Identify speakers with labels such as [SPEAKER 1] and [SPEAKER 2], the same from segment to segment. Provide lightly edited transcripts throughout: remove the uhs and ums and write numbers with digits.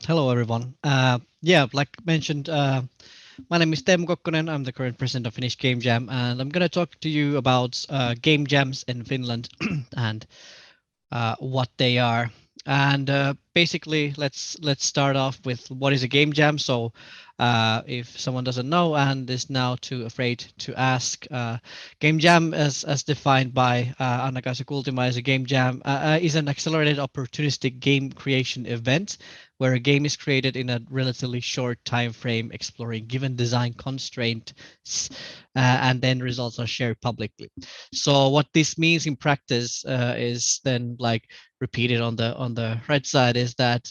[SPEAKER 1] Hello, everyone. Yeah, like mentioned, my name is Teemu Kokkonen. I'm the current president of Finnish Game Jam, and I'm going to talk to you about game jams in Finland and what they are. And basically, let's start off with what is a game jam. So, if someone doesn't know and is now too afraid to ask, game jam, as defined by Anna-Kaisa Kultima, is a game jam is an accelerated opportunistic game creation event where a game is created in a relatively short time frame, exploring given design constraints, and then results are shared publicly. So what this means in practice is then like repeated on the right side is that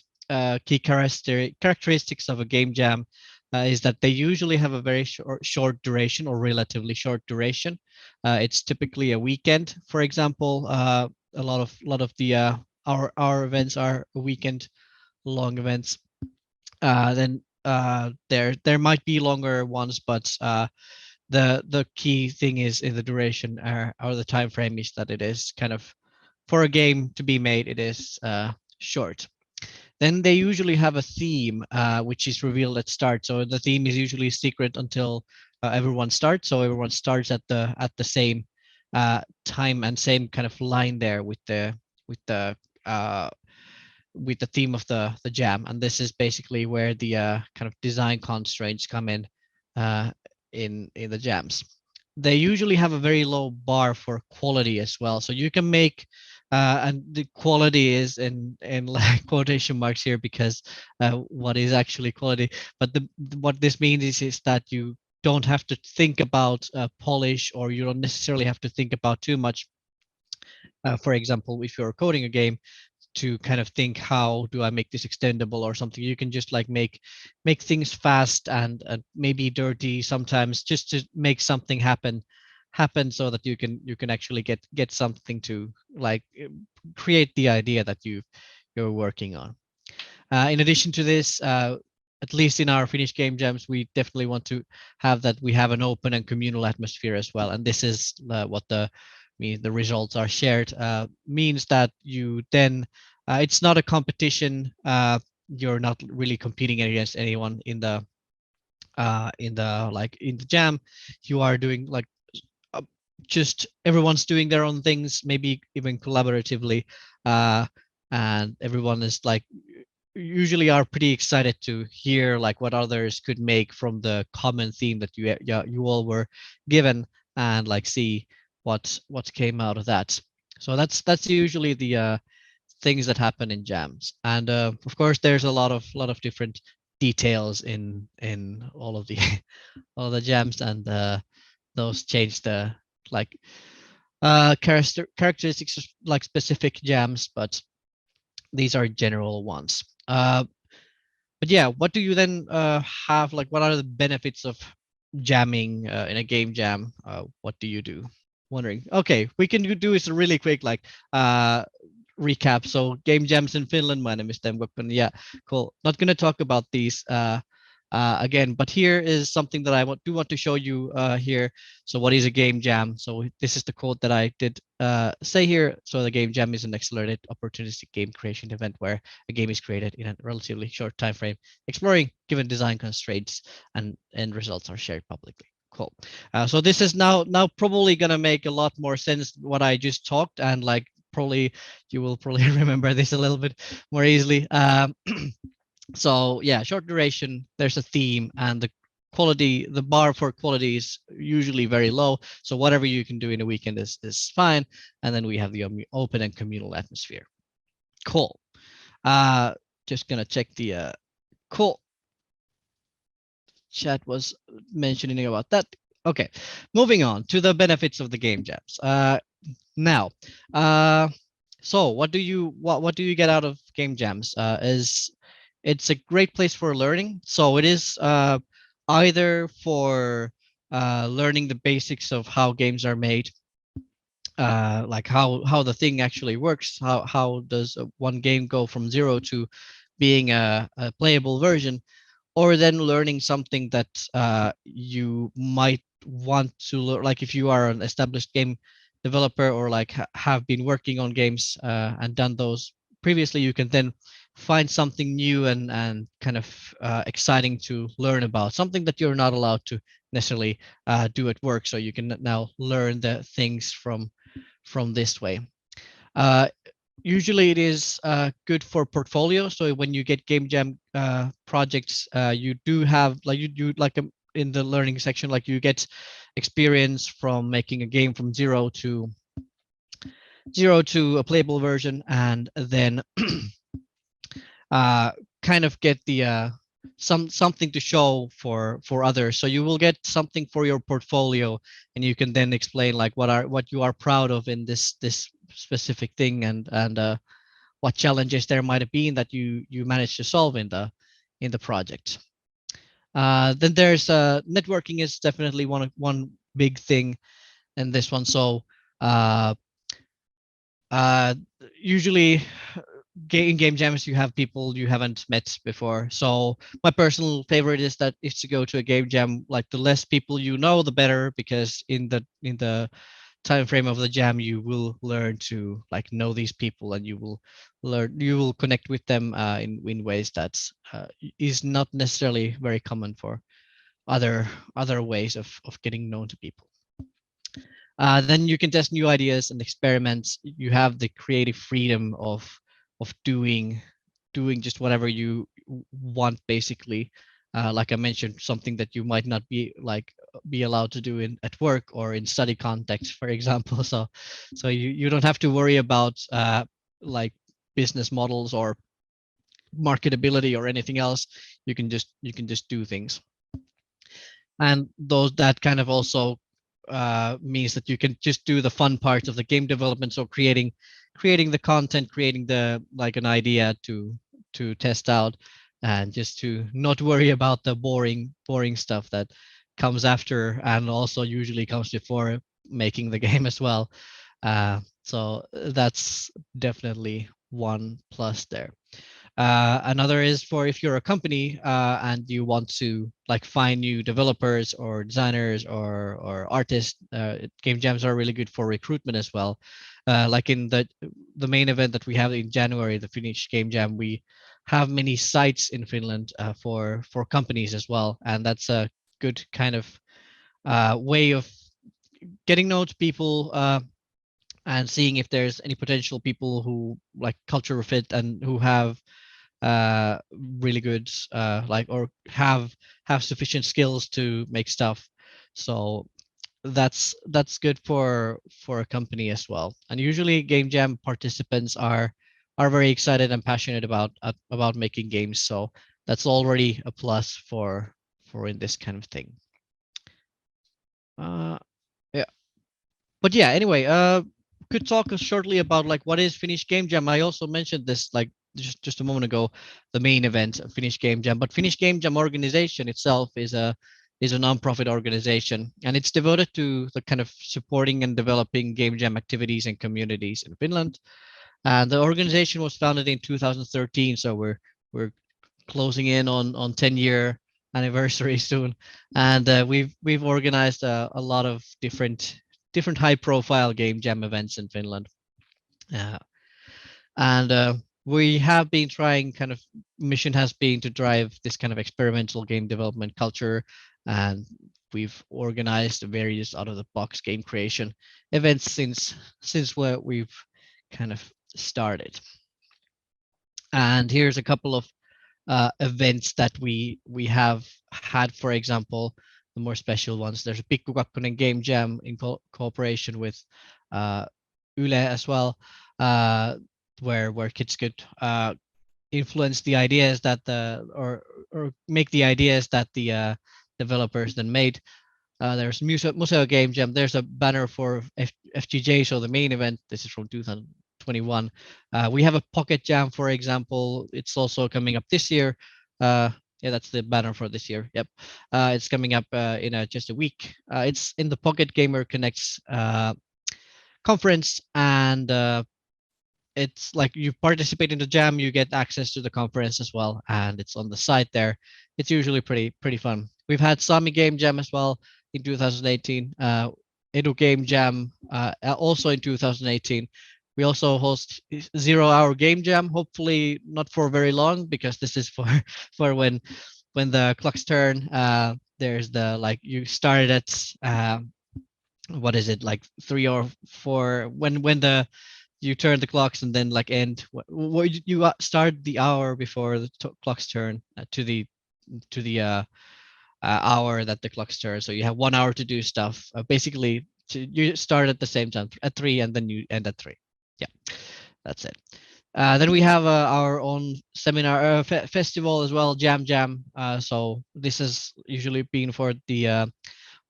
[SPEAKER 1] key characteristics of a game jam is that they usually have a very short duration or relatively short duration. It's typically a weekend, for example. A lot of the our events are weekend long events. Then there might be longer ones, but the key thing is in the duration or the time frame is that it is kind of for a game to be made, it is short. Then they usually have a theme which is revealed at start. So the theme is usually secret until everyone starts. So everyone starts at the same time and same kind of line there with the uh, with the theme of the jam. And this is basically where the kind of design constraints come uh, in the jams. They usually have a very low bar for quality as well. So you can make and the quality is in like quotation marks here because what is actually quality, but what this means is that you don't have to think about polish, or you don't necessarily have to think about too much. For example, if you're coding a game, to kind of think, how do I make this extendable or something? You can just like make things fast and maybe dirty sometimes, just to make something happen so that you can actually get something to like create the idea that you're working on. In addition to this, at least in our Finnish game jams, we definitely want to have that we have an open and communal atmosphere as well. And this is what the results are shared. Means that you then it's not a competition. You're not really competing against anyone in the jam. You are doing like uh, just everyone's doing their own things, maybe even collaboratively, uh, and everyone is like usually are pretty excited to hear like what others could make from the common theme that you all were given, and like see what came out of that. So that's usually the things that happen in jams. And of course there's a lot of different details in all of the all the jams, and those change the like characteristics of like specific jams, but these are general ones. But yeah, what do you then have? Like, what are the benefits of jamming in a game jam? What do you do? Wondering. Okay, we can do is a really quick like recap. So game jams in Finland. My name is Teemu Kokkonen. Yeah, cool. Not gonna talk about these again, but here is something that I do want to show you here. So what is a game jam? So this is the code that I did say here. So the game jam is an accelerated opportunistic game creation event where a game is created in a relatively short time frame, exploring given design constraints, and end results are shared publicly. Cool. So this is now probably gonna make a lot more sense what I just talked, and like probably you will probably remember this a little bit more easily. So yeah, short duration, there's a theme, and the bar for quality is usually very low. So whatever you can do in a weekend is fine. And then we have the open and communal atmosphere. Cool. Just gonna check the cool. Chat was mentioning about that. Okay, moving on to the benefits of the game jams. Now, so what do you get out of game jams? Is it's a great place for learning. So it is either for learning the basics of how games are made, like how the thing actually works. How does one game go from zero to being a playable version, or then learning something that you might want to learn. Like if you are an established game developer, or like have been working on games and done those previously, you can then find something new and kind of exciting to learn about, something that you're not allowed to necessarily do at work. So you can now learn the things from this way. Uh, Usually it is good for portfolio. So when you get game jam projects, you do have like you like in the learning section, like you get experience from making a game from zero to a playable version, and then kind of get the something to show for others. So you will get something for your portfolio, and you can then explain like what you are proud of in this specific thing, and what challenges there might have been that you managed to solve in the project. Then there's networking is definitely one big thing in this one. So uh, uh, usually in game jams you have people you haven't met before. So my personal favorite is to go to a game jam. Like the less people you know, the better, because in the time frame of the jam you will learn to like know these people, and you will connect with them in ways that's is not necessarily very common for other ways of getting known to people. Then you can test new ideas and experiments. You have the creative freedom of doing just whatever you want, basically. Like I mentioned, something that you might not be allowed to do in at work or in study context, for example. So you don't have to worry about like business models or marketability or anything else. You can just do things, and those that kind of also means that you can just do the fun part of the game development. So creating the content, creating the like an idea to test out, and just to not worry about the boring stuff that comes after, and also usually comes before making the game as well. So that's definitely one plus there. Another is for if you're a company and you want to like find new developers or designers or artists. Game jams are really good for recruitment as well. Like in the main event that we have in January, the Finnish Game Jam, we have many sites in Finland for companies as well, and that's a good kind of way of getting known to people. And seeing if there's any potential people who like culture fit and who have really good like or have sufficient skills to make stuff. So that's good for a company as well. And usually game jam participants are very excited and passionate about making games, so that's already a plus for in this kind of thing. uh yeah, but yeah, anyway, could talk shortly about like what is Finnish Game Jam. I also mentioned this like just a moment ago, the main event of Finnish Game Jam. But Finnish Game Jam organization itself is a non-profit organization, and it's devoted to the kind of supporting and developing game jam activities and communities in Finland. And the organization was founded in 2013, so we're closing in on 10-year anniversary soon, and we've organized a lot of different high profile game jam events in Finland. Uh, and we have been trying kind of mission has been to drive this kind of experimental game development culture, and we've organized various out of the box game creation events since where we've kind of started. And here's a couple of events that we have had. For example, the more special ones, there's a Pikku Kakkonen Game Jam in cooperation with Yle as well, where kids could influence the ideas that the or make the ideas that the developers then made. There's Museo Game Jam. There's a banner for FGJ, so the main event. This is from 2021. We have a Pocket Jam, for example. It's also coming up this year. Yeah, that's the banner for this year. Yep, it's coming up in just a week. It's in the Pocket Gamer Connects conference, and it's like you participate in the jam, you get access to the conference as well, and it's on the site there. It's usually pretty fun. We've had Sami Game Jam as well in 2018. Edu Game Jam also in 2018. We also host 0 hour game jam, hopefully not for very long, because this is for for when the clocks turn. There's the, like, you started at what is it, like 3 or 4, when the you turn the clocks and then like end what you start the hour before the clocks turn to the hour that the clocks turn. So you have 1 hour to do stuff. Basically, you start at the same time at 3 and then you end at 3. Yeah, that's it. Then we have our own seminar festival as well, Jam Jam. So this has usually been for the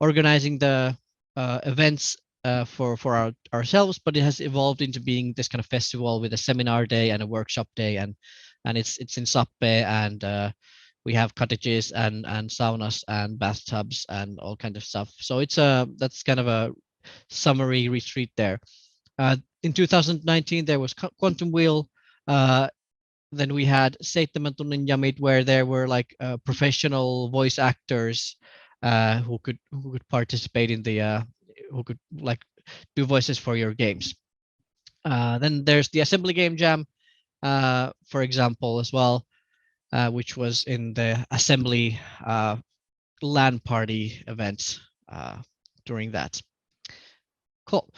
[SPEAKER 1] organizing the events for ourselves, but it has evolved into being this kind of festival with a seminar day and a workshop day, and it's in Sappe, and we have cottages and saunas and bathtubs and all kind of stuff. So it's that's kind of a summary retreat there. In 2019 there was Quantum Wheel. Then we had Seitsemän tunnin jamit, where there were like professional voice actors who could participate in the who could like do voices for your games. Then there's the Assembly Game Jam, for example, as well, which was in the Assembly LAN party events during that. Cool.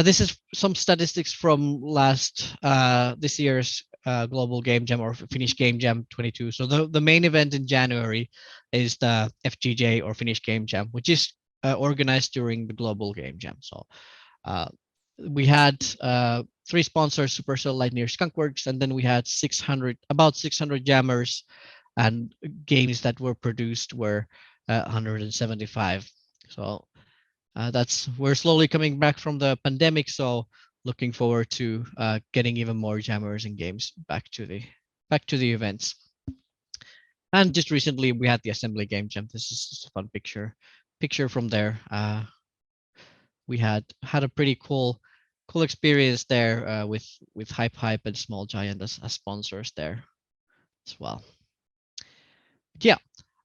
[SPEAKER 1] This is some statistics from this year's Global Game Jam, or Finnish Game Jam 22. So the main event in January is the FGJ, or Finnish Game Jam, which is organized during the Global Game Jam. So we had 3 sponsors: Supercell, Lightyear, Skunkworks, and then we had about 600 jammers, and games that were produced were 175. So we're slowly coming back from the pandemic, so looking forward to getting even more jammers and games back to the events. And just recently we had the Assembly Game Jam. This is just a fun picture from there. We had a pretty cool experience there with Hype and Small Giant as sponsors there as well. Yeah.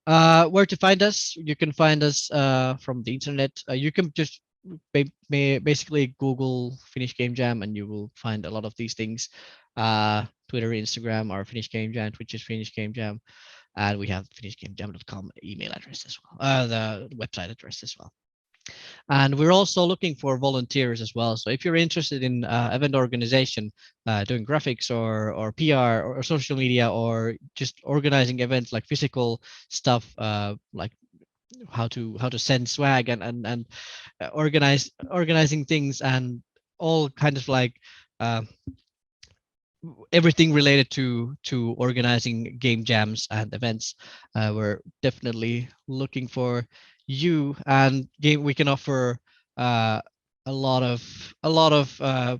[SPEAKER 1] Where to find us? You can find us from the internet. You can just basically Google Finnish Game Jam and you will find a lot of these things. Twitter, Instagram are Finnish Game Jam, Twitch is Finnish Game Jam, and we have finishgamejam.com email address as well, the website address as well. And we're also looking for volunteers as well. So if you're interested in event organization, doing graphics or PR or social media, or just organizing events like physical stuff, like how to send swag and organizing things and all kind of like everything related to organizing game jams and events, we're definitely looking for you. And we can offer a lot of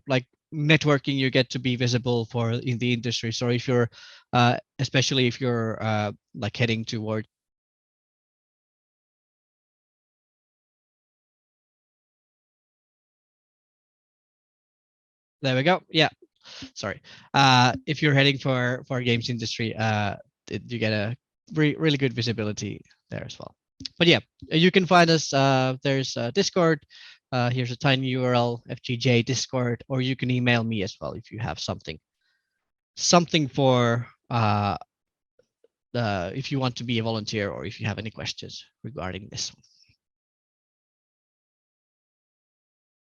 [SPEAKER 1] like networking. You get to be visible in the industry. So if you're especially if you're like heading toward there we go. Yeah, sorry. If you're heading for games industry, you get a really good visibility there as well. But yeah, you can find us. There's Discord. Here's a tiny URL, FGJ Discord, or you can email me as well if you have something for if you want to be a volunteer, or if you have any questions regarding this one.